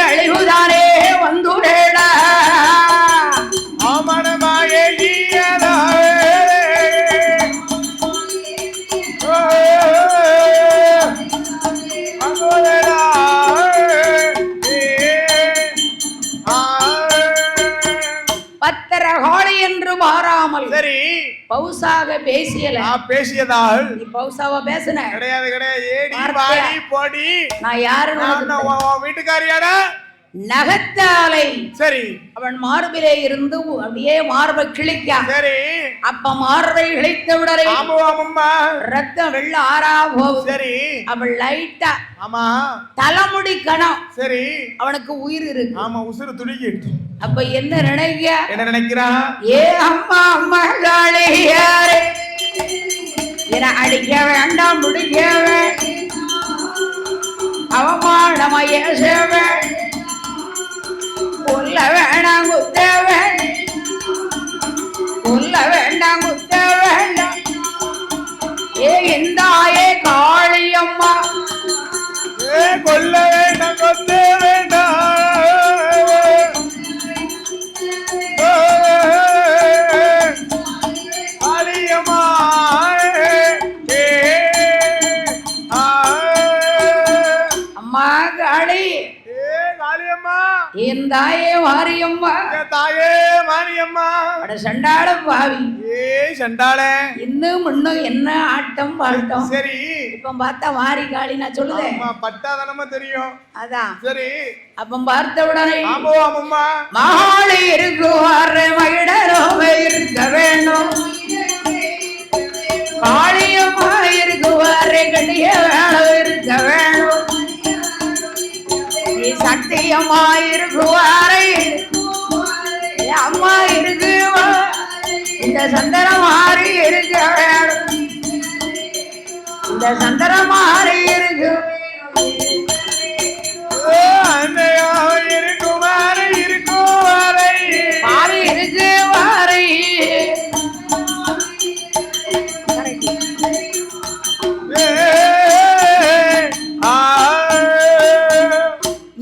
அழிவுதானே வந்துடேடா ஆமனமாயே பத்திரகாளி என்று மாறாமல் சரி பௌசாக பேசியல பேசியதால் நீ பௌசாவா பேசுன கிடையாது கிடையாது ஏடி வாடி போடி நான் யாரு வீட்டுக்காரியாடா நகத்தாலை சரி அவன் மார்பிலே இருந்து அப்படியே மார்பை கிழிக்க சரி அப்ப மார்பை கிழித்த உடனே ரத்தம் வெள்ள ஆறா போகும் சரி அவள் லைட்டா ஆமா தலைமுடி கணம் சரி அவனுக்கு உயிர் இருக்கு ஆமா உசுறு துடிக்கிட்டு அப்ப என்ன நினைக்கிறா ஏ அம்மா அம்மா காளியாரே என அடிக்க வேண்டாம் முடிக்கவே அவமானமா ஏசவே கொல்ல வேண்டாம் குத்த வேண்டாம் கொல்ல வேண்டாம் குத்த வேண்டாம் ஏ இந்தாயே காளியம்மா கொல்ல வேண்டாம் கொத்த வேண்டாம் காளியம்மா அம்மா காளி என் தாயே மாரியம்மா தாயே மாரியம்மா அட சண்டாள பாவி சண்டாள இன்னும் முன்னும் என்ன ஆட்டம் பாட்டம் சரி இப்ப பார்த்தா மாரி காளி நான் சொல்லுதேன் பட்டாதானமா தெரியும் அதான் சரி அப்ப பார்த்த உடனே ஆமாம்மா மகாளி இருக்குவாரு மகிடரோவே இருக்க வேண்டும் காளியம்மா இருக்குவாரு கட்டிய வேலை இருக்க வேணும் சத்தியம்மா இருக்குவாரை அம்மா இருக்குவா இந்த சந்தனம் மாறி இருக்க வேணும் இந்த சந்தனம் மாறி இருக்கு இருக்குமாறு இருக்குவாரை மாறி இருக்குவாரை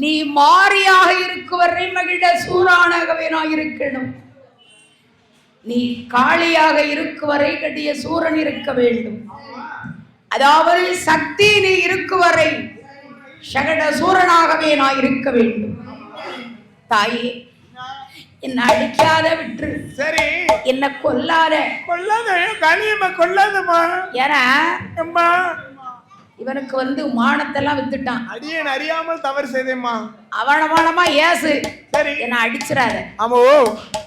நீ மாறியாக இருக்குவரை மகிழ சூரானாகவே நான் இருக்கணும் நீ காளியாக இருக்குவரை கட்டிய சூரன் இருக்க வேண்டும் அதாவது சக்தி நீ இருக்குவரை சகட சூரனாகவே நான் இருக்க வேண்டும் தாயே என்ன அடிக்காத விட்டு சரி என்ன கொல்லாத காளியம்மா கொல்லாதம்மா ஏன்னா அம்மா இவனுக்கு மானத்தெல்லாம் வித்துட்டான் அடியேன் அறியாமல் தவறு செய்தேம்மா அவனமானமா ஏசு சரி என்ன அடிச்சிடாத ஆமா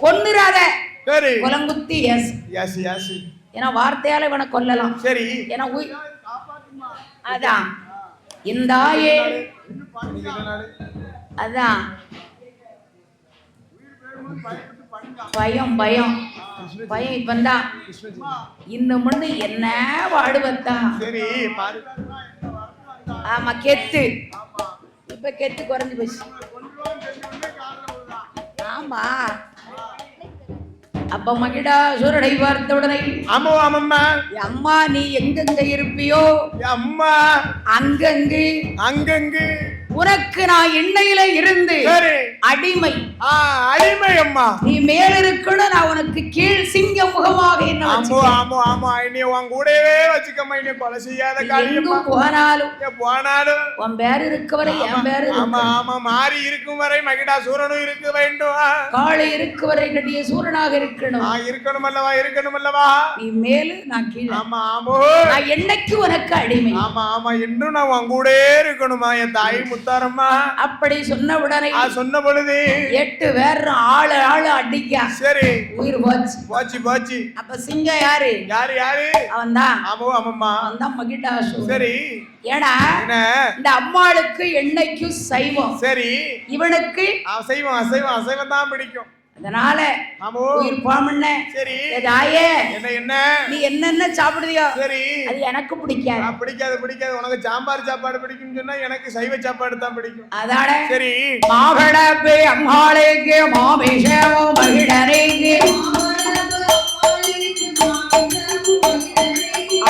கொன்னுறாத சரி குலங்குத்தி ஏசு யாசி யாசி ஏன்னா வார்த்தையால இவனை கொல்லலாம் சரி ஏன்னா அதான் இந்தாயே அதான் பயம் பயம் பயம் இப்பந்தான் இன்னும் முன்னு என்ன வாடுவத்தான் சரி பாரு ஆமா கெத்து இப்ப கெத்து குறைஞ்சு போச்சு ஆமா அப்ப மகிடா சூரடை பார்த்த உடனே ஆமா ஆமாம்மா அம்மா நீ எங்கெங்க இருப்பியோ அம்மா அங்கங்கு அங்கங்கு உனக்கு நான் எண்ணெயில இருந்து அடிமை அடிமை அம்மா நீ மேல இருக்கணும் நான் உனக்கு கீழ் சிங்க முகமாக என்ன ஆமா ஆமா நீ உன் கூடவே வச்சுக்கம்மா நீ கொலை செய்யாத காரியமா போனாலும் உன் பேர் இருக்கவரை என் பேரு ஆமா ஆமா மாறி இருக்கும் வரை மகிடா சூரனும் இருக்க வேண்டும் காளை இருக்குவரை கட்டிய சூரனாக இருக்கணும் இருக்கணும் அல்லவா நீ மேலு நான் கீழே ஆமா ஆமா நான் என்னைக்கு உனக்கு அடிமை ஆமா ஆமா இன்னும் நான் உன் கூடவே இருக்கணுமா என் தாய் முத்தாரம்மா அப்படி சொன்ன உடனே சொன்ன பொழுது 8 பேர் ஆளு அடிக்க சரி உயிர் போச்சு போச்சு போச்சு அப்ப சிங்கம் யாரு யாரு யாரு அவன் தான் ஆமா ஆமாம்மா அவன் தான் மகிடாசு சரி ஏன்னா இந்த அம்மாளுக்கு என்னைக்கும் சைவம் சரி இவனுக்கு அசைவம் அசைவம் அசைவம் தான் பிடிக்கும் அதனால உயிர் போமண்ண சரி தாயே என்ன நீ என்னென்ன சாப்பிடுதியோ சரி அது எனக்கு பிடிக்காது பிடிக்காது உனக்கு சாம்பார் சாப்பாடு பிடிக்கும்னு சொன்னா எனக்கு சைவ சாப்பாடு தான் பிடிக்கும் அதானே சரி மாகடப்பே அம்மாளுக்கு மாமிஷமோ மகிழனைக்கு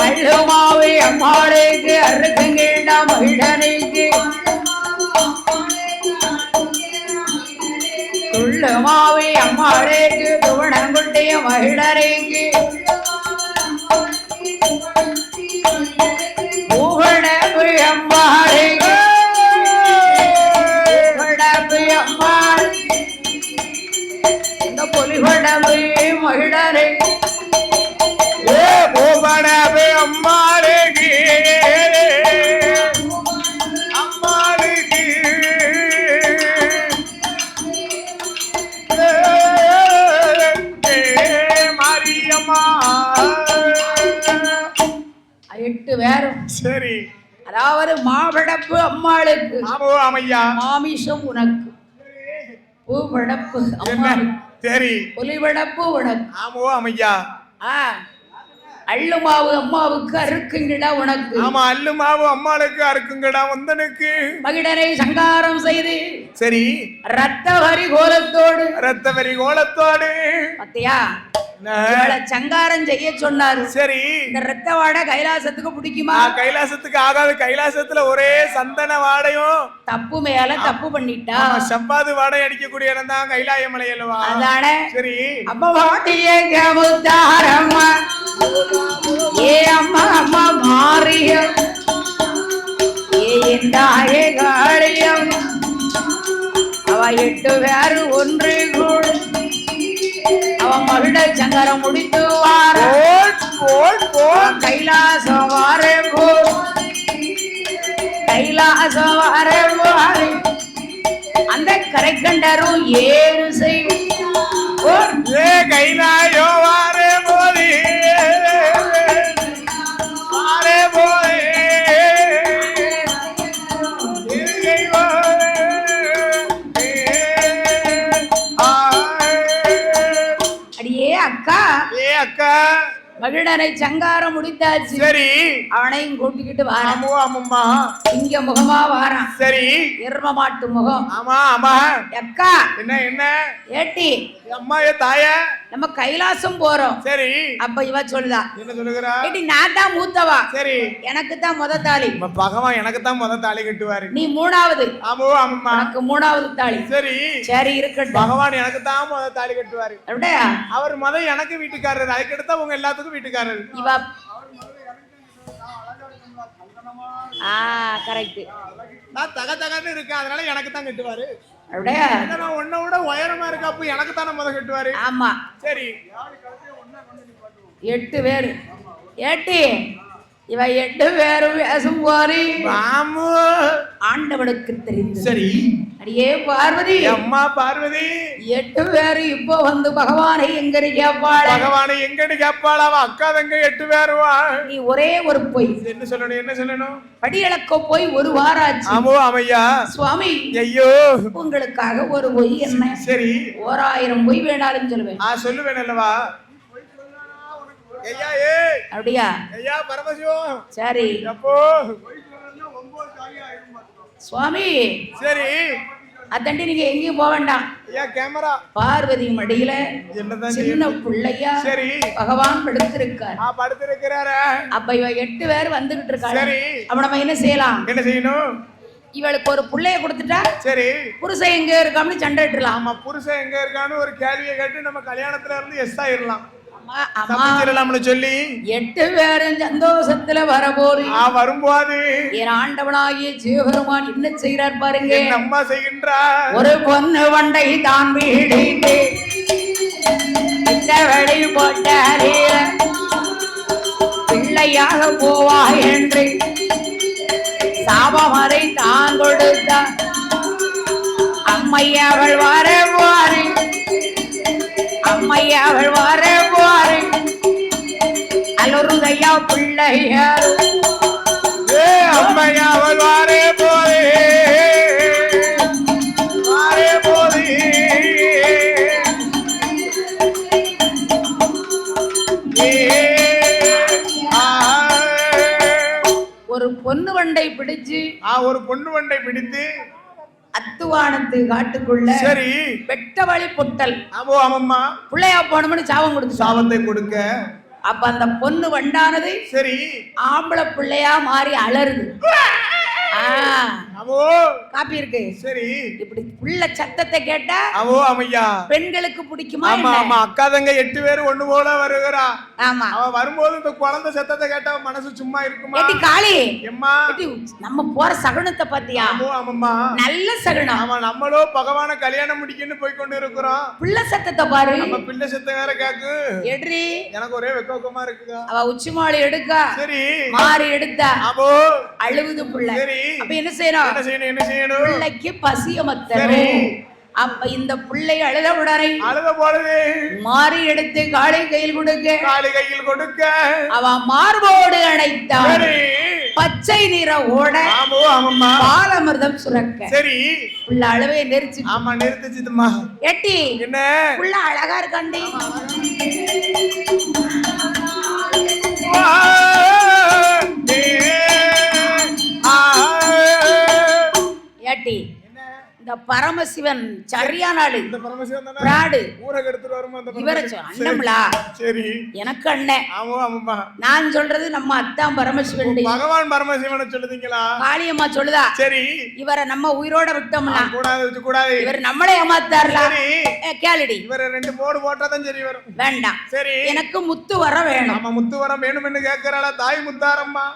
அழுமாவே அம்மாளுக்கு அருக்குங்கேண்டா மகிழனைக்கு அம்மாளேக்கு துவனங்குட்டிய மகிழரேக்கு பூவடப்பு அம்மாளேக்கு பூவடப்பு அம்மாள் இந்த பொலிவடப்பு மகிழரே பூவடப்பு அம்மாளேக்கு அம்மாளுக்கு மாரியம்மா 8 பேரும் சரி அதாவது மாவடப்பு அம்மாளுக்கு ஆமோ ஆமையா மாமிசம் உனக்கு பூவடப்பு அம்மாளுக்கு சரி பொலிவடப்பு உனக்கு ஆமோ ஆமையா அள்ளுமாவு அம்மாவுக்கு அறுக்குங்கடா உனக்கு ஆமா அள்ளுமாவு அம்மாளுக்கு அறுக்குங்கடா வந்தனுக்கு மகிடரை சங்காரம் செய்து சரி ரத்த வரி கோலத்தோடு பத்தியா சங்காரம் செய்ய சொன்னாரு சரி இந்த ரத்த வாடை கைலாசத்துக்கு பிடிக்குமா கைலாசத்துக்கு ஆகாது கைலாசத்துல ஒரே சந்தன வாடையும் தப்பு மேல தப்பு பண்ணிட்டா செவ்வாது வாடை அடிக்கக்கூடிய இடம் தான் கைலாய மலை அல்லவா அதானே சரி அப்ப வாட்டியே கமுத்தாரம்மா ஏ அம்மா அம்மா மாறிய ஏ எந்தாயே காரியம் அவ 8 பேரு ஒன்று கூட அவன் மகிழ சங்கரம் முடித்து வார கைலாசம் வாரே கைலாசம் வாரே அந்த கரைக்கண்டரும் ஏறு கைலாயோ வாரே போதி வாரே போதி அக்கா மகிழனை சங்காரம் முடித்தாச்சு சரி அவனையும் கூட்டிக்கிட்டு வாரான் ஆமாம்மா இங்க முகமா வாரான் சரி எரும மாட்டு முகம் ஆமா ஆமா அக்கா என்ன ஏட்டி அம்மா ஏ தாய நம்ம கைலாசம் போறோம் சரி அப்ப இவ சொல்லுதா என்ன சொல்லுகிறா ஏட்டி நான் தான் மூத்தவா சரி எனக்கு தான் முத தாலி பகவான் எனக்கு தான் முத தாலி கட்டுவாரு நீ 3வது ஆமா ஆமாம்மா எனக்கு 3வது தாலி சரி சரி இருக்கட்டும் பகவான் எனக்கு தான் முத தாலி கட்டுவாரு அப்படியா அவர் முத எனக்கு வீட்டுக்காரர் அதுக்கு அடுத்து உங்க எல்லாத்துக்கும் வீட்டுக்காரர் இவ கரெக்ட் நான் தகன்னு இருக்கேன் அதனால எனக்கு தான் கட்டுவாரு அப்படியே நான் உன்னை விட உயரமா இருக்க அப்ப எனக்கு தானே முத கட்டுவாரு ஆமா சரி 8 பேரு ஏட்டி இவ 8 பேரும் பேசும் போரி ஆண்டவனுக்கு தெரிந்து சரி அடியே பார்வதி அம்மா பார்வதி 8 பேரு இப்போ வந்து பகவானை எங்கன்னு கேட்பாள் பகவானை எங்கன்னு கேட்பாள் அவ அக்கா தங்க 8 பேருவா நீ ஒரே ஒரு பொய் என்ன சொல்லணும் படியளக்க போய் ஒரு வாரம் ஆச்சு ஆமோ ஆமையா சுவாமி ஐயோ உங்களுக்காக ஒரு பொய் என்ன சரி 1000 பொய் வேணாலும் சொல்லுவேன் சொல்லுவேன் அல்லவா ஐயா அப்படியா ஐயா பரமசிவம் சரி அப்போ சுவாமி சரி அத்தண்டி நீங்க எங்கேயும் போக வேண்டாம் ஐயா கேமரா பார்வதி மடியில சின்ன பிள்ளையா சரி பகவான் படுத்திருக்கார் படுத்திருக்கிறாரு அப்ப இவ 8 பேர் வந்துகிட்டு இருக்காரு சரி அப்ப நம்ம என்ன செய்யலாம் என்ன செய்யணும் இவளுக்கு ஒரு புள்ளைய கொடுத்துட்டா சரி புருஷன் எங்க இருக்கான்னு சண்டை இட்டுலாம் ஆமா புருஷன் எங்க இருக்கான்னு ஒரு கேள்வியை கேட்டு நம்ம கல்யாணத்துல இருந்து எஸ் ஆயிரலாம் சொல்லி 8 பேரும் சந்தோஷத்துல வரபோது வரும்போது என் ஆண்டவனாகிய சிவபெருமான் என்ன செய்யறார் பாருங்க அம்மா செய்கின்றார் ஒரு பொண்ணு வண்டை தான் வீடிட்டு வழி போட்டாரே பிள்ளையாக போவா என்று சாபமறை தான் கொடுத்தார் அம்மையவள் வரவாறு அம்மையவள் வரவாறு அலருதையா பிள்ளையார் அம்மையவள் வாரே போதே வாரே போதே ஒரு பொண்ணு வண்டை பிடிச்சு ஒரு பொண்ணு வண்டை பிடித்து அத்துவானத்து காட்டுக்குள்ள சரி வெட்ட வழி பொட்டல் ஆமாம்மா பிள்ளையா போனோம்னு சாபம் கொடுத்து சாபத்தை கொடுக்க அப்ப அந்த பொண்ணு வண்டானது சரி ஆம்பளை பிள்ளையா மாறி அலறுது அவோ காப்பி இருக்கு. சரி இப்படி புள்ள சத்தத்தை கேட்டா அவோ அம்மையா பெண்களுக்கு பிடிக்குமா? ஆமா ஆமா அக்கா தங்க 8 பேர் ஒண்ணு போல வருகிறா. ஆமா அவ வரும்போது இந்த குழந்தை சத்தத்தை கேட்டா மனசு சும்மா இருக்குமா? ஏட்டி காளி எம்மா நம்ம போற சகுனத்தை பாத்தியா? ஆமாம்மா நல்ல சகுனம். ஆமா நம்மளும் பகவான கல்யாணம் முடிக்கன்னு போய் கொண்டு இருக்கிறோம். பிள்ளை சத்தத்தை பாரு. நம்ம பிள்ளை சத்தம் வேற கேக்கு. எட்ரி எனக்கு ஒரே வெக்கமா இருக்குதா. அவ உச்சி மாலை எடுக்கா. சரி மாறி எடுத்தா. அப்போ அழுவுது புள்ள. சரி அப்ப என்ன செய்யணும்? என்ன செய்யணும்? பிள்ளைக்கு பசிய மத்தணும். அப்ப இந்த பிள்ளை அழுத உடனே அழுத பொழுது மாறி எடுத்து காளை கையில் கொடுக்க அவ மார்போடு அணைத்தாள். பச்சை நிற ஓட பாலமிர்தம் சுரக்க. சரி புள்ள அழுவே நெரிச்சு. ஆமா நிறுத்திச்சுமா. எட்டி என்ன புள்ள அழகா இருக்காண்டி. ஏட்டி இந்த பரமசிவன் சரியான ஆளு. இந்த பரமசிவன் தான பிராடு ஊரை எடுத்துட்டு வருமா அந்த இவர அண்ணம்லா. சரி எனக்கு அண்ணன். ஆமா ஆமா நான் சொல்றது நம்ம அத்தான் பரமசிவன். பகவான் பரமசிவனை சொல்லுதீங்களா? காளியம்மா சொல்லுதா. சரி இவரை நம்ம உயிரோட விட்டோம்னா கூடாது. இவர் நம்மளே ஏமாத்தார்ல. கேளுடி இவர 2 போடு போட்டாதான் சரி வரும். வேண்டாம். சரி எனக்கு முத்து வர வேணும். ஆமா முத்து வர வேணும்னு கேக்குறாளா தாய் முத்தாரம்மா?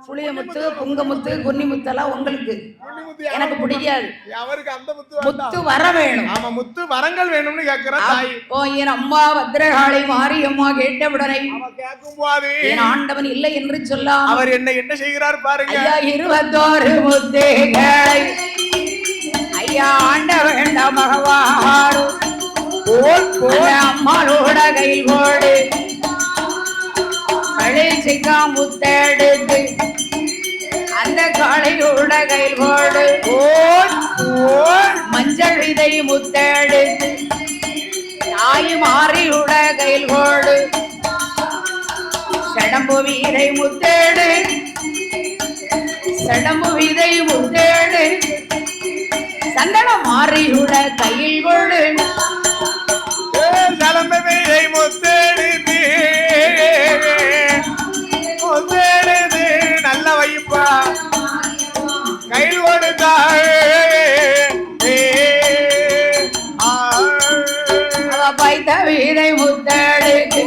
புளிய முத்து புங்க முத்து குன்னி முத்தெல்லாம் உங்களுக்கு. எனக்கு பிடிக்காது. அவருக்கு அந்த முத்து வர வேணும். ஆமா முத்து வரங்கள் வேணும்னு கேக்குறா தாய். என் அம்மா பத்ரகாளி மாரியம்மா கேட்டவுடனே கேட்கும் போது என் ஆண்டவன் இல்லை என்று சொல்லாம். அவர் என்ன செய்கிறார் பாருங்க. ஐயா 21 முத்துகளை ஐயா ஆண்ட வேண்டாம் மகவாறு அம்மாளோட கையில் கோடு கழிச்சிக்கா முத்தெடுத்து அந்த காளையோட கையில் கோடு மஞ்சள் விதை முத்தெடுத்து தாய் மாறியோட கையில் கோடு சடம்பு வீரை முத்தேடு சடம்பு விதை முத்தேடு சந்தன மாறியோட கையில் கோடு சடம்பு விதை முத்தெடுத்து நல்ல வைப்பா கையில் கொடுத்தாள். பைத்த வீரை முத்தெடுத்து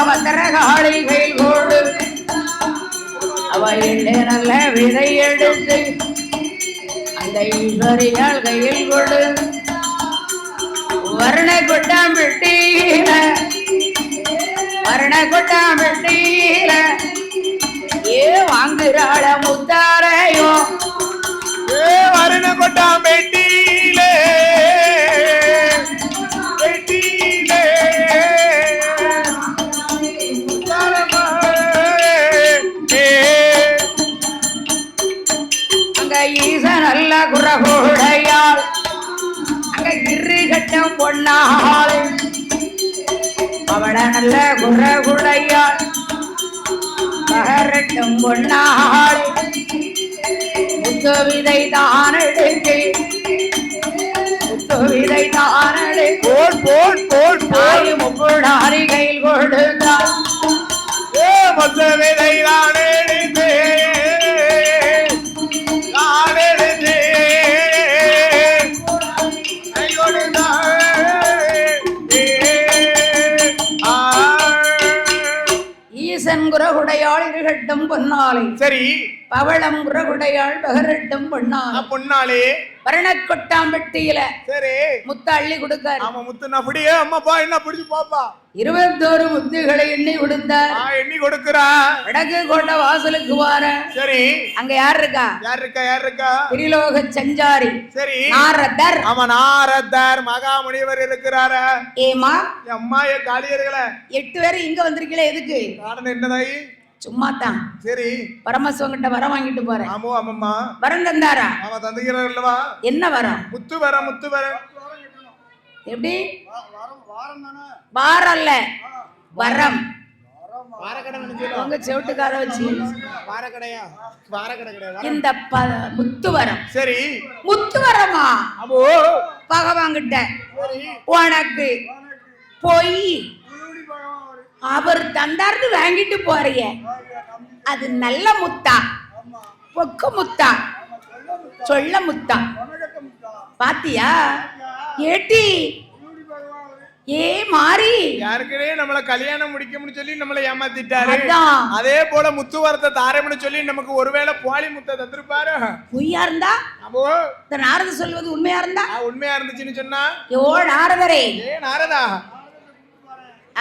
பத்திரகாளி கையில் கோடு அவ எண்ணெய் நல்ல விதை எடுத்து அந்த ஈஸ்வரியால் கையில் கொடு வர்ண கொட்டாம் வெட்டீர வர்ண கொட்டாம் வெட்டீர ஏ வாங்குறாள முத்தாரையோ வர்ண கொட்டாம் வெட்டீலே அங்க ஈச நல்ல குரகோடையாள் அங்க கிரிகட்டம் பொன்னாள் அவள நல்ல குரகுடையாள் பகரட்டும் பொன்னாள் முத்து விதை தான் எடுத்து முத்து விதை தான் எடுத்து முப்புடாரி கையில் கொடுத்தாள். முத்து விதை தான் எடுத்து ஈசன் குரகுடையாள் இருகட்டும் பொன்னாலை. சரி பவளம் குரகுடையாள் பகரட்டும் பொன்னாலே வரணக்கொட்டாம்பட்டியில சரி முத்த அள்ளி கொடுக்காரு. ஆமா முத்து நான் அப்படியே அம்மாப்பா என்ன பிடிச்சு பாப்பா 21 முத்துகளை எண்ணி கொடுத்தார். எண்ணி கொடுக்குறா. வடக்கு கோட்டை வாசலுக்கு வார. சரி அங்க யார் இருக்கா? திரிலோக சஞ்சாரி. சரி நாரதர். ஆமா நாரதர் மகாமுனிவர் இருக்கிறாரா? ஏமா அம்மா ஏ காளியர்களே 8 பேர் இங்க வந்திருக்கீங்களே எதுக்கு? காரணம் என்னதாயி? சும்மா தான். சரி பரமசிவங்கிட்ட வரம் வாங்கிட்டு போறேன். ஆமா ஆமாம்மா வரம் தந்தாரா? ஆமா தந்துகிறார் அல்லவா? என்ன வரம்? முத்து வரம் எப்படி? வாரம் இல்ல வரம். உங்க செவிட்டுக்கார வச்சு இந்த முத்து வரம். சரி முத்து வரமா? பகவான்கிட்ட உனக்கு போய் அவர் தந்தார்னு வாங்கிட்டு போறிய அது நல்ல முத்தா, பொக்கு முத்தா, சொல்ல முத்தா? பாத்தியா ஏட்டி? ஏ மாறி, யாருக்கே நம்மள கல்யாணம் முடிக்கணும்னு சொல்லி நம்மள ஏமாத்திட்டாரு. அதே போல முத்து வரத்தை தாரம்னு சொல்லி நமக்கு ஒருவேளை போலி முத்தை தந்திருப்பாரு. பொய்யா இருந்தா? அப்போ இந்த நாரத சொல்வது உண்மையா இருந்தா? உண்மையா இருந்துச்சுன்னு சொன்னா, யோ நாரதரே, ஏ நாரதா,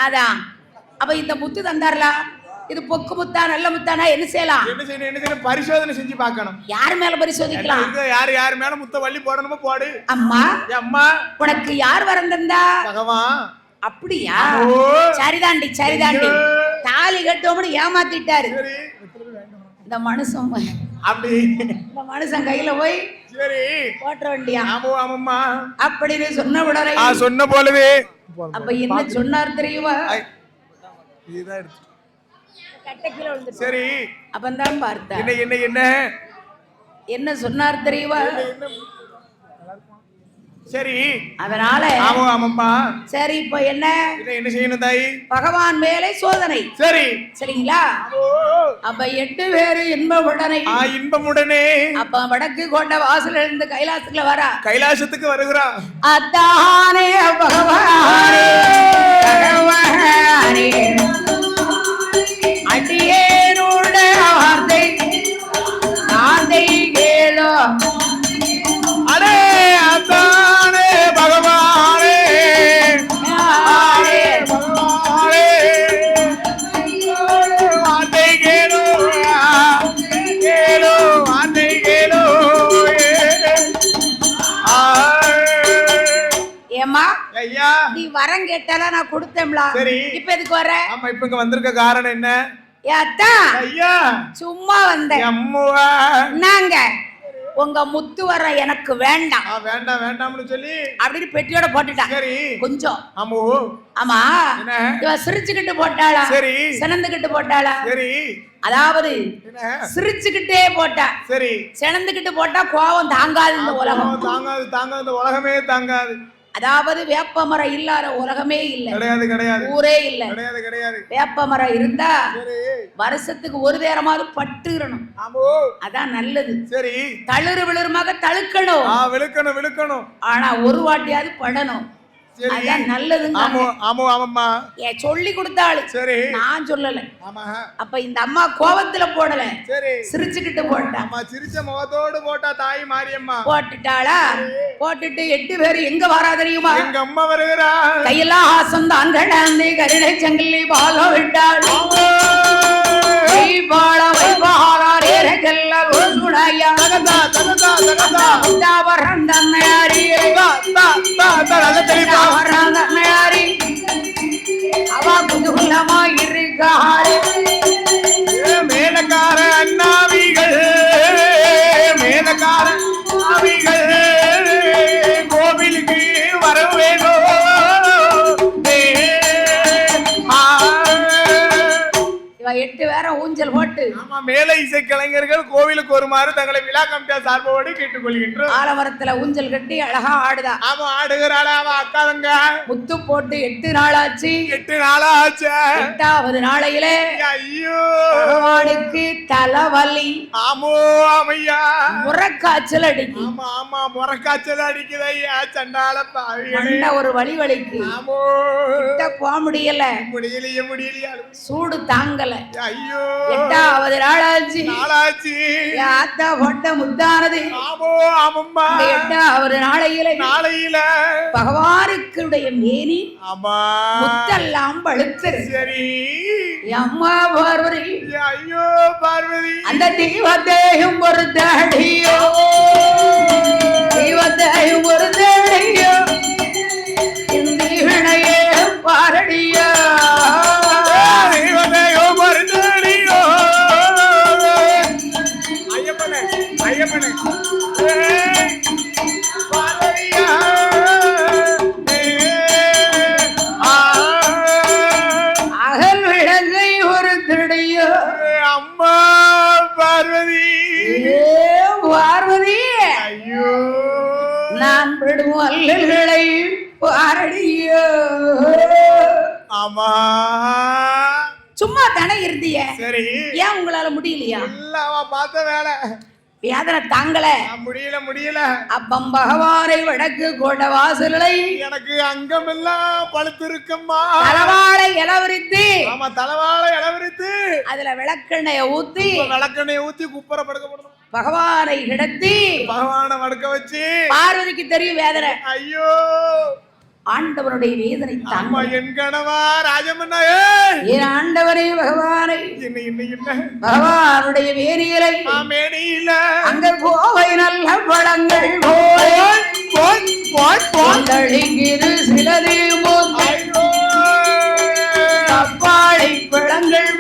அதான் அப்ப இந்த முத்து தந்தார்ல, இது பொக்கு முத்தா நல்ல முத்தானா என்ன செய்யலாம்? என்ன செய்யணும்? பரிசோதனை செஞ்சு பார்க்கணும். யார் மேல பரிசோதிக்கலாம்? யார் மேல முத்த வள்ளி போடணுமோ போடு. அம்மா, அம்மா, உனக்கு யார் வரம் தந்தா? பகவான். அப்படியா? சரிதாண்டி சரிதாண்டி. தாலி கட்டோம்னு ஏமாத்திட்டாரு இந்த மனுஷன். அப்படி இந்த மனுஷன் கையில போய் சரி போட்ட வேண்டியா? ஆமாம்மா அப்படின்னு சொன்ன உடனே சொன்ன போலவே. அப்ப என்ன சொன்னார் தெரியுமா? இதுதான் எடுத்து சரி அப்பந்தான் பார்த்தா என்ன என்ன என்ன சொன்னார் தெரியுமா? சரி அதனால ஆமாம்மா சரி இப்ப என்ன செய்யணும் தாய்? பகவான் மேலே சோதனை. சரி சரிங்களா? அப்ப 8 பேரு இன்பமுடனே இன்பமுடனே அப்ப வடக்கு கொண்ட வாசல இருந்து கைலாசத்துல வரா, கைலாசத்துக்கு வருகிறா. அத்தானே பகவானே பகவானே அடியேனோட வார்த்தை காதை கேளோ. அடே அத்தானே பகவானே பகவானே வார்த்தை கேளோ கேளோ வார்த்தை கேளோ. ஏமா ஐயா, நீ வரம் கேட்டால நான் கொடுத்தேன்ல. சரி இப்ப எதுக்கு வர? ஆமா இப்ப இங்க வந்திருக்க காரணம் என்ன? ஏத்தா ஐயா சும்மா வந்தேன். அம்முவா நாங்க உங்க முத்து வர எனக்கு வேண்டாம். வேண்டாம் வேண்டாம்னு சொல்லி அப்படின்னு பெட்டியோட போட்டுட்டான். சரி கொஞ்சம் அம்மு. ஆமா இவ சிரிச்சுக்கிட்டு போட்டாளா? சரி சினந்துகிட்டு போட்டாளா? சரி அதாவது சிரிச்சுக்கிட்டே போட்டா. சரி சினந்துகிட்டு போட்டா கோபம் தாங்காது இந்த உலகம். தாங்காது தாங்காது இந்த உலகமே தாங்காது. அதாவது வேப்பமரம் இல்லாத உலகமே இல்ல, கிடையாது கிடையாது, ஊரே இல்ல, கிடையாது கிடையாது. வேப்பமரம் இருந்தா வருஷத்துக்கு ஒரு நேரமாவது பட்டுறணும், அதான் நல்லது. சரி தளிர் விழுறமாக தழுக்கணும், விழுக்கணும் விழுக்கணும், ஆனா ஒரு வாட்டியாவது படணும், அதான் நல்லதுங்க. சொல்லி கொடுத்தாளு, நான் சொல்லல. அப்ப இந்த அம்மா கோபத்துல போடல, சிரிச்சுக்கிட்டு போட்டா. சிரிச்ச முகத்தோடு போட்டா தாய் மாரியம்மா போட்டுட்டாளா? போட்டுட்டு 8 பேரு எங்க வரா தெரியுமா? எங்க அம்மா வருகிறா. கையெல்லாம் ஆசம் தான் கடந்து கருணை சங்கிலி பாலோ விட்டாள். மேலக்கார அண்ணாவிகள் மேலக்கார அண்ணாவிகள் கோவிலுக்கு வர வேணும். 8 பேரும் ஊஞ்சல் போட்டு மேல இசை கலைஞர்கள் கோவிலுக்கு வருமாறு தங்களை விழா கமிட்டியார் சார்போடு கேட்டுக்கொள்கின்றோம். ஆலமரத்துல ஊஞ்சல் கட்டி அழகா ஆடுதா. ஆமா ஆடுகிறாளா அவ அக்காதங்க. முத்து போட்டு 8 நாள் ஆச்சு. 8 நாள் ஆச்சு. 8வது நாளையிலே ஐயோ பகவானுக்கு தலைவலி. ஆமோ ஆமையா முறக்காய்ச்சல் அடிக்கு. ஆமா ஆமா முறக்காய்ச்சல் அடிக்குது ஐயா. சண்டால பாவிகளே ஒரு வலி வலிக்கு. ஆமோ போக முடியல, முடியலையே முடியலையா, சூடு தாங்கல. ஐயோ 8வது நாளாச்சு. ஆத்தா போட்ட முத்தானது. ஆமோ ஆமம்மா 8வது நாளையில பகவானுக்குடைய மேனி முத்தெல்லாம் பழுத்தரு. சரி அம்மா பார்வதி, ஐயோ பார்வதி, அந்த தெய்வத்தையும் ஒரு தடியோ, தெய்வத்தையும் ஒரு தடியோ, இந்த இணையே பாரடியோ, தெய்வத்தையோ மருந்தடியோ. ஐயப்பனே ஐயப்பனே பார்வதியா அகல் விளங்கை ஒரு தடியோ. அம்மா பார்வதி, பார்வதி, ஐயோ நான் விடும் அல்லல்களை பாரடியோ. ஆமா சும்மா தானே இருந்தீங்க, சரி ஏன் உங்களால முடியலையா? இல்ல அவ பார்த்த வேலை வேதனை தாங்கல, முடியல. அப்பம் பகவானை வடக்கு கோட வாசலை எனக்கு அங்கமெல்லாம் பழுத்து இருக்கும்மா. தலவாழை இளவரித்து, ஆமா தலவாழை இளவரித்து, அதுல விளக்கெண்ணைய ஊத்தி குப்பர படுக்கப்படணும். பகவானை கிடத்தி பகவானை வடுக்க வச்சு பார்வதிக்கு தெரியும் வேதனை. ஐயோ ஆண்டவனுடைய வேதனை தாங்க. என் கணவா ராஜமன்னா, என் ஆண்டவனை பகவானை என்ன பகவானுடைய வேணியலை மேனியில அங்க கோவை நல்ல பழங்கள் போய்கிரு சிலது தப்பாளை பழங்கள்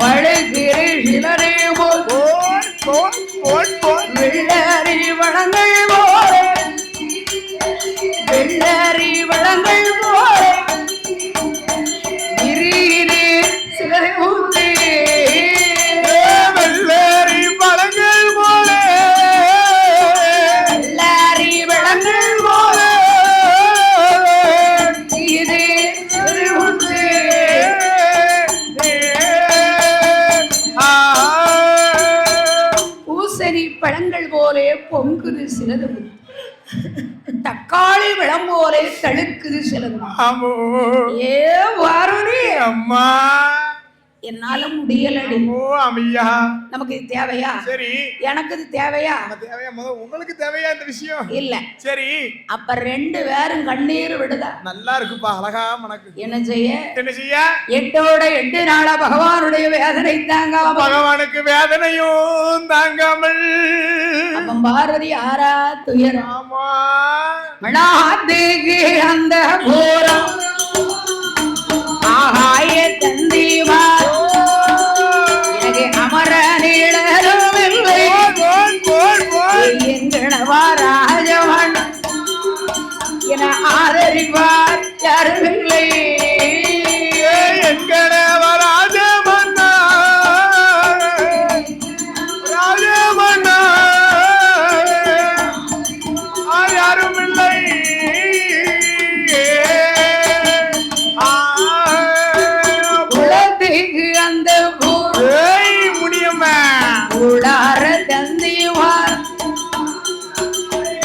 பழுகிரு சிலரே வெள்ளரி வளங்கள் வெள்ளரி வளங்கள் இரு சிலரை ஊத்து வெள்ளரி பழங்கள் போல வெள்ளரி வளங்கள் போல இது சிலரை ஊத்து பூசணி பழங்கள் போலே பொங்குது சிலது, தக்காளி விளம்போலே தழுக்குது சிலது. ஏ வாருணி அம்மா என்னால முடியலடி. அம்மையா நமக்கு இது தேவையா? சரி எனக்கு இது தேவையா? தேவையா? உங்களுக்கு தேவையா இந்த விஷயம்? இல்ல. சரி அப்ப ரெண்டு பேரும் கண்ணீர் விடுதா. நல்லா இருக்குப்பா, அழகா மனக்கு. என்ன செய்ய? 8 நாளா பகவானுடைய வேதனை தாங்காம, பகவானுக்கு வேதனையும் தாங்காமல் அப்ப பாரதி ஆரா துயரம் மனாத்துக்கு அந்த பூரம் ஆகாய தந்திவா எனக்கு அமர நீளரும் இல்லை எங்கனவா ராஜவன் என ஆதரிவார் யாரும் இல்லை. எங்கனவா ராஜமன்னா ராஜமன்னா யாரும் இல்லை. உலகத்துக்கு அந்த முடியுமா உடார தந்திவார்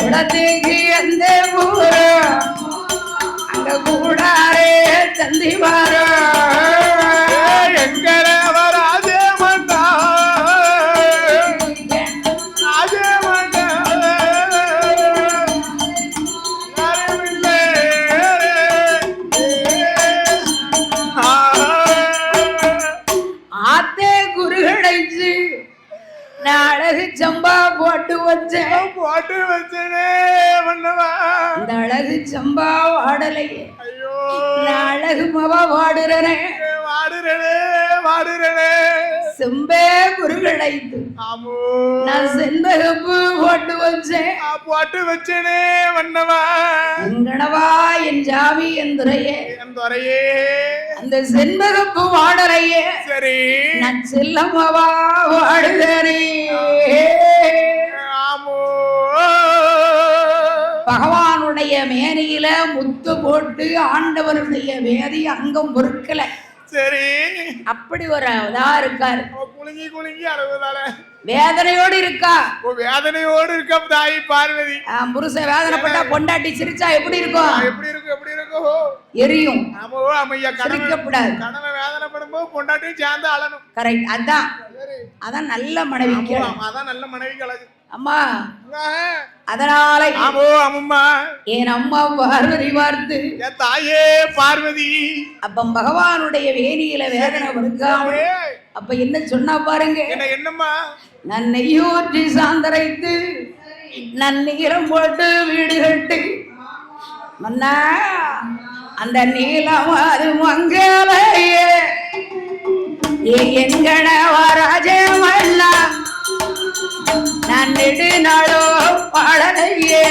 உலகத்துக்கு அந்த அங்க கூடாரே தந்திவார எங்கனவா ராஜமன்னா ராஜமன்னா யாரும் இல்லை. ஆத்தே குருகடைச்சு அழகு சம்பா போட்டு வச்சேன் மன்னவா. இந்த அழகு சம்பா வாடலையே, ஐயோ நான் அழகு மவா வாடுறனே வாடுறனே செம்பே குருகடைத்து ஆமோ நான் செண்பகப்பு போட்டு வச்சேன் போட்டு வச்சேனே மன்னவா. எங்கனவா என் ஜாமி என் துறையே என் துறையே அந்த செண்பகப்பு வாடலையே சரி நான் செல்லமவா வாடுதனே. ஆமோ பகவானுடைய மேனியில முத்து போட்டு ஆண்டவனுடைய வேதி அங்கம் பொறுக்கல. சரி அப்படி ஒரு இதா இருக்காரு, குலுங்கி குலுங்கி அழுவதால வேதனையோடு இருக்கா. வேதனையோடு இருக்க தாய் பார்வதி. புருஷன் வேதனைப்பட்டா பொண்டாட்டி சிரிச்சா எப்படி இருக்கும்? எப்படி இருக்கும் எரியும். ஆமோ அம்மையா சிரிக்கப்படாது. கணவன் வேதனைப்படும் போது பொண்டாட்டியும் சேர்ந்து அழணும். கரெக்ட். அதான் நல்ல மனைவி. அதான் நல்ல மனைவி கலகு அம்மா. அதனால என் அம்மா பார்வதி பார்த்து என் தாயே பார்வதி அப்ப பகவானுடைய வேணியில வேதனை வருக்காம அப்ப என்ன சொன்னா பாருங்க. என்னம்மா? நான் நெய்யூற்றி சாந்தரைத்து நன்னீரம் போட்டு வீடு கட்டு மன்னா அந்த நீளம் அது மங்களையே எங்கட வராஜமல்லா நான் நெடுநாளோ பாடலையே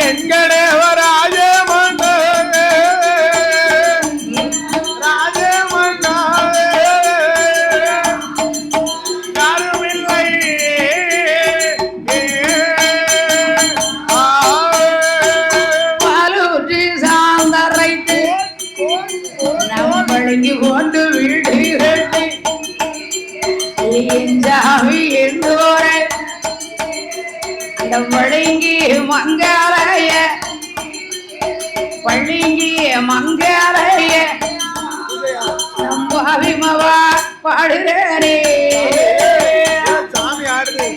எங்கட வராஜமன்ன ராஜமன்னா யாரும் இல்லை. பாலூற்றி சாந்தரைத்து மங்காலய பள்ளிங்கிய மங்காலய அபிமவா பாடுறே சாமி ஆடுது.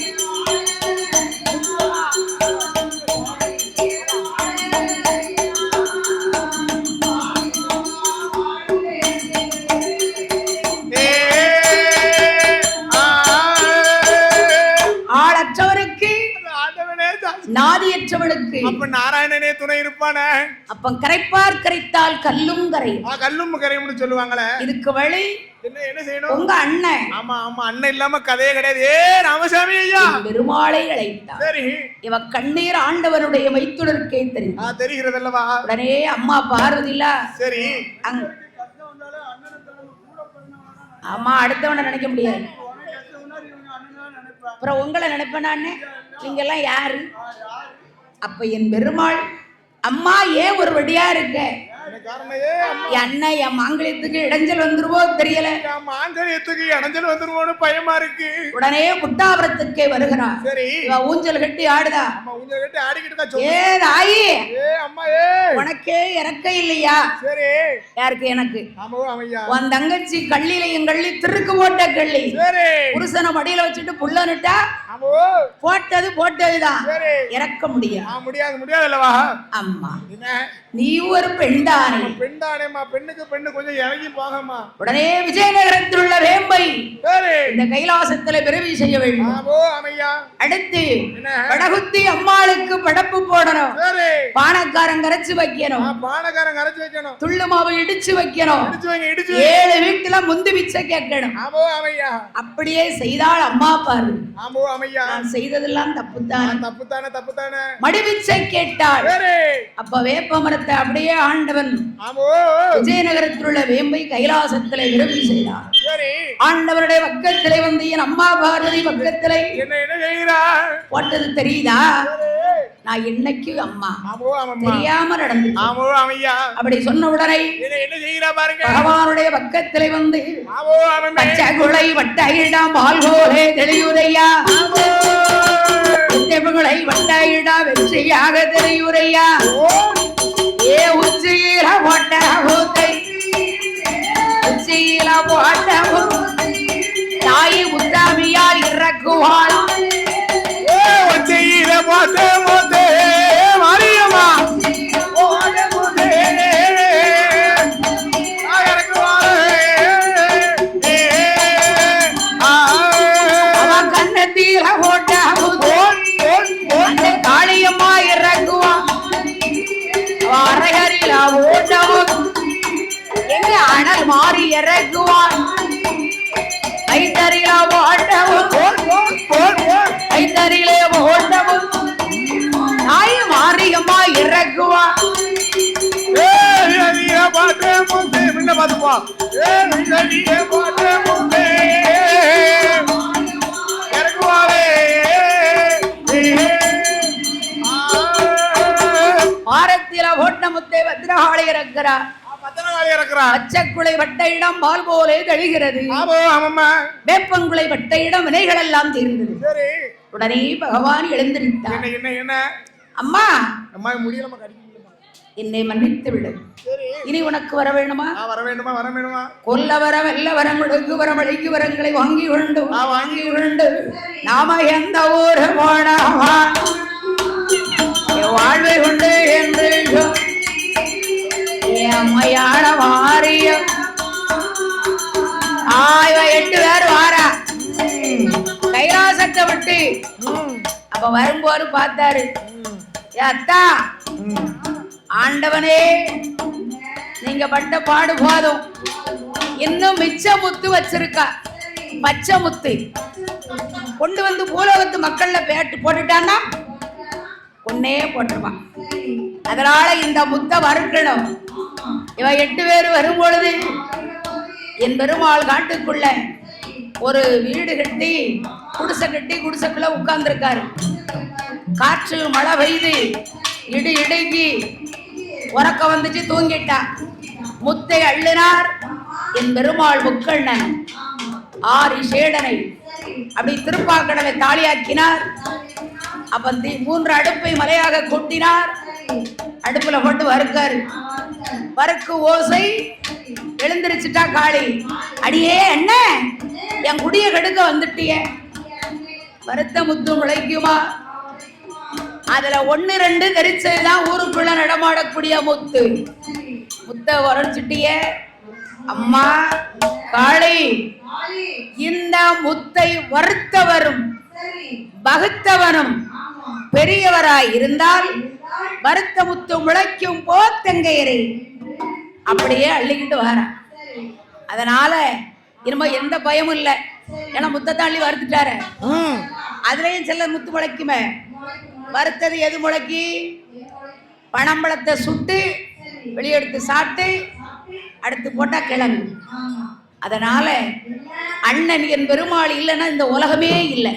ஆளற்றவருக்கு நாதியற்றவளுக்கு அப்ப நாராயணனே துணை இருப்பானே. அப்ப கரைப்பார் கரைத்தால் கல்லும் கரை. கல்லும் கரையும்னு சொல்லுவாங்களே. இதுக்கு வழி என்ன செய்யணும்? உங்க அண்ணன். ஆமா ஆமா, அண்ணன் இல்லாம கதையே கிடையாது. ராமசாமி ஐயா பெருமாளை அழைத்தார். சரி, இவ கண்ணீர் ஆண்டவனுடைய மைத்துடருக்கே தெரியும். தெரிகிறது அல்லவா? உடனே அம்மா பார்வதில சரி ஆமா அடுத்தவனை நினைக்க முடியாது. அப்புறம் உங்களை நினைப்பேன். நீங்க எல்லாம் யாரு? அப்ப என் பெருமாள் அம்மா ஏன் ஒரு வடியா இருக்க? என் அண்ணன் என் மாங்கல்யத்துக்கு இடைஞ்சல் வந்துருவோ தெரியல. மாங்கல்யத்துக்கு இடைஞ்சல் வந்துருவோன்னு பயமா இருக்கு. உடனே புட்டாபுரத்துக்கே வருகிறான். சரி, ஊஞ்சல் கட்டி ஆடுதா. ஊஞ்சல் கட்டி ஆடிக்கிட்டு ஏ தாயி, அம்மா உனக்கே இறக்க இல்லையா? சரி, யாருக்கு? எனக்கு. உன் தங்கச்சி கள்ளிலையும் கள்ளி திருக்கு போட்ட கள்ளி. புருஷனை மடியில வச்சுட்டு புள்ளனுட்டா போட்டது போட்டதுதான். இறக்க முடியாது அல்லவா? அம்மா நீ ஒரு பெண்தானே. பெண்தானேமா, பெண்ணுக்கு பெண்ணு கொஞ்சம் இறங்கி போகமா. உடனே விஜயநகரத்தில் உள்ள வேம்பை இந்த கைலாசத்துல பிறவி செய்ய வேண்டும். அடுத்து படகுத்தி அம்மாளுக்கு படப்பு போடணும். பானக்காரன் கரைச்சு வைக்கணும். துள்ளு மாவு இடிச்சு வைக்கணும். 7 வீட்டுல முந்து பிச்சை கேட்கணும். அப்படியே செய்தால் அம்மா பாரு. நான் செய்ததெல்லாம் தப்புத்தானே. மடிபிச்சை கேட்டாள். அப்ப வேப்ப மரத்தை அப்படியே ஆண்டவன் விஜயநகரத்தில் உள்ள வேம்பை கைலாசத்திலே விரும்பி செய்தார். ஆண்டவருடைய பக்கத்திலே வந்து என் அம்மா பார்வதி பக்கத்திலே போட்டது தெரியுதா? நான் இன்னைக்கு அம்மா தெரியாம நடந்து அப்படி சொன்ன உடனே பகவானுடைய பக்கத்திலே வந்து பச்சை குலை வட்டாயிடாம் பால்கோலே தெளியுரையா, குலை வட்டாயிடா வெற்றியாக தெரியுரையா. ஏ உச்சியில போட்ட பூத்தை, உச்சியில போட்ட தாயி உத்தாமியா இறக்குவாள். உச்சியில போட்ட பூத்தை மாரியம்மா அவன் கண்ணத்தீர போட்ட அந்த காளியம்மா இறக்குவான். அரையறில ஓட்டவும் எங்க அனல் மாறி இறக்குவான். ஐத்தறில ஓட்டவும் ஐத்தறிலே ஓட்டவும் தாய் மாரியம்மா இறக்குவான். பாரத்தில ஓட்ட முத்தை பத்திரகாளி இறக்கிறார். பச்சைக்குலை வட்டையிடம் பால் போலே தெளிகிறது. வேப்பங்குலை வட்டையிடம் வினைகள் எல்லாம் தீர்ந்தது. உடனே பகவான் எழுந்திருந்தார். அம்மா என்னை மன்னித்து விடு. இனி உனக்கு வர வேண்டுமா? கொல்ல வர வெல்ல வரம் கொடுக்கு வரம் அழைக்கு வரங்களை வாங்கி கொண்டு நாம எந்த ஊரு போனவா வாழ்வை கொண்டு என்று அம்மையான வாரிய 8 பேர் வாரா கைலாசத்தை விட்டு. அப்ப வரும்போது பார்த்தாரு, அத்தா ஆண்டவனே நீங்க பட்ட பாடு போதும், இன்னும் மிச்ச முத்து வச்சிருக்கா. பச்சை முத்து கொண்டு வந்து பூலோகத்து மக்கள்ல பேட்டு போட்டுட்டான்னா ஒன்னே போட்டுருவான். அதனால இந்த முத்த வறுக்கணும். இவ 8 பேர் வரும் பொழுது என் பெருமாள் காட்டுக்குள்ள ஒரு வீடு கட்டி குடிசைக்குள்ள உட்கார்ந்துருக்காரு. காற்று மழை பெய்து இடி இடுங்கி உறக்க வந்துச்சு, தூங்கிட்டா. முத்தை அள்ளினார் என் பெருமாள் முக்கண்ணன். ஆரி சேடனை அப்படி திருப்பாக்கடலை தாலியாக்கினார். அப்ப 3 அடுப்பை மலையாக கொட்டினார். அடுப்புல போட்டு வறுக்காரு. வறுக்கு ஓசை எழுந்திருச்சுட்டா காளி. அடியே என்ன என் குடிய கெடுக்க வந்துட்டிய, வறுத்த முத்து முளைக்குமா? அதுல 1 2 தெரிச்சதுதான் ஊருக்குள்ள நடமாடக்கூடிய முத்து. முத்த உரைச்சிட்டிய அம்மா காளி. இந்த முத்தை வறுத்தவரும் பகுத்தவனும் பெரியவராய் இருந்தால் வறுத்த முத்து முளைக்கும் போத்தங்கையரை அப்படியே அள்ளிக்கிட்டு வர. அதனால இனிமே எந்த பயமும் இல்லை. ஏன்னா முத்தத்தை அள்ளி வறுத்துட்டாரு. அதுலயும் சில முத்து முளைக்குமே. வறுத்தது எது முளைக்கி? பனம்பழத்தை சுட்டு வெளியெடுத்து சாப்பிட்டு அடுத்து போட்டா கிழங்கு. அதனால அண்ணன் என் பெருமாள் இல்லைன்னா இந்த உலகமே இல்லை.